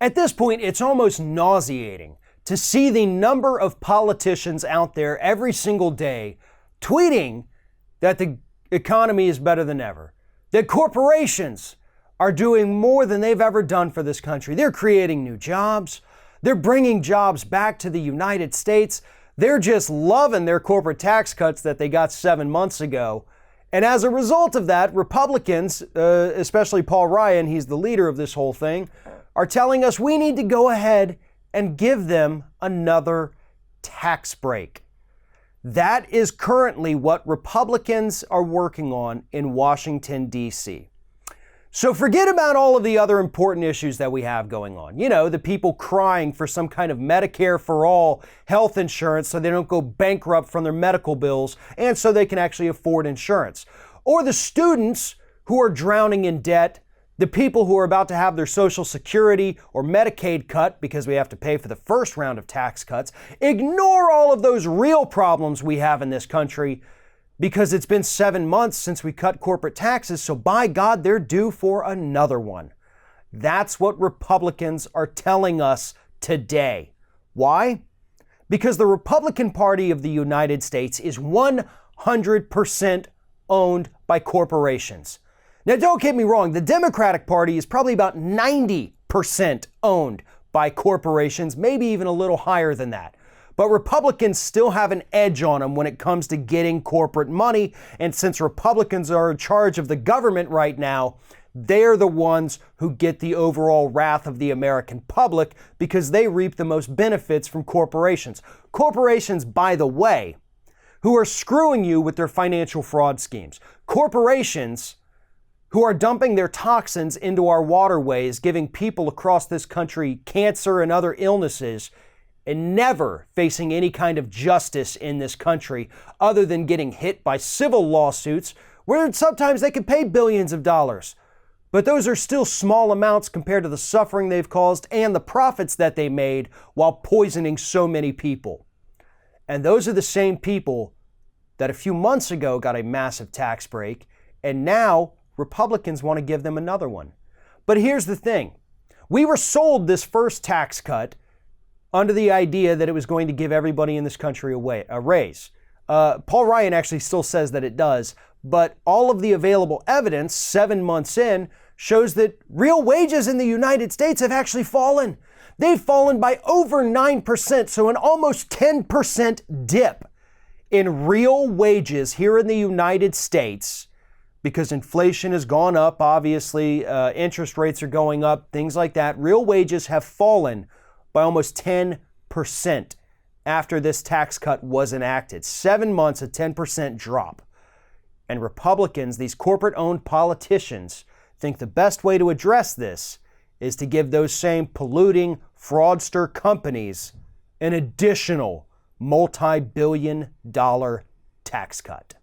At this point, it's almost nauseating to see the number of politicians out there every single day tweeting that the economy is better than ever, that corporations are doing more than they've ever done for this country. They're creating new jobs. They're bringing jobs back to the United States. They're just loving their corporate tax cuts that they got 7 months ago. And as a result of that, Republicans, especially Paul Ryan, he's the leader of this whole thing, are telling us we need to go ahead and give them another tax break. That is currently what Republicans are working on in Washington, D.C. So forget about all of the other important issues that we have going on. You know, the people crying for some kind of Medicare for all health insurance so they don't go bankrupt from their medical bills and so they can actually afford insurance. Or the students who are drowning in debt, the people who are about to have their Social Security or Medicaid cut because we have to pay for the first round of tax cuts. Ignore all of those real problems we have in this country because it's been 7 months since we cut corporate taxes, so by God, they're due for another one. That's what Republicans are telling us today. Why? Because the Republican Party of the United States is 100% owned by corporations. Now, don't get me wrong, the Democratic Party is probably about 90% owned by corporations, maybe even a little higher than that. But Republicans still have an edge on them when it comes to getting corporate money. And since Republicans are in charge of the government right now, they're the ones who get the overall wrath of the American public because they reap the most benefits from corporations. Corporations, by the way, who are screwing you with their financial fraud schemes. Corporations who are dumping their toxins into our waterways, giving people across this country cancer and other illnesses, and never facing any kind of justice in this country other than getting hit by civil lawsuits where sometimes they can pay billions of dollars. But those are still small amounts compared to the suffering they've caused and the profits that they made while poisoning so many people. And those are the same people that a few months ago got a massive tax break, and now Republicans want to give them another one. But here's the thing. We were sold this first tax cut under the idea that it was going to give everybody in this country a raise. Paul Ryan actually still says that it does, but all of the available evidence 7 months in shows that real wages in the United States have actually fallen. They've fallen by over 9%, so an almost 10% dip in real wages here in the United States because inflation has gone up, obviously, interest rates are going up, things like that. Real wages have fallen by almost 10% after this tax cut was enacted. 7 months, a 10% drop. And Republicans, these corporate-owned politicians, think the best way to address this is to give those same polluting, fraudster companies an additional multi-billion-dollar tax cut.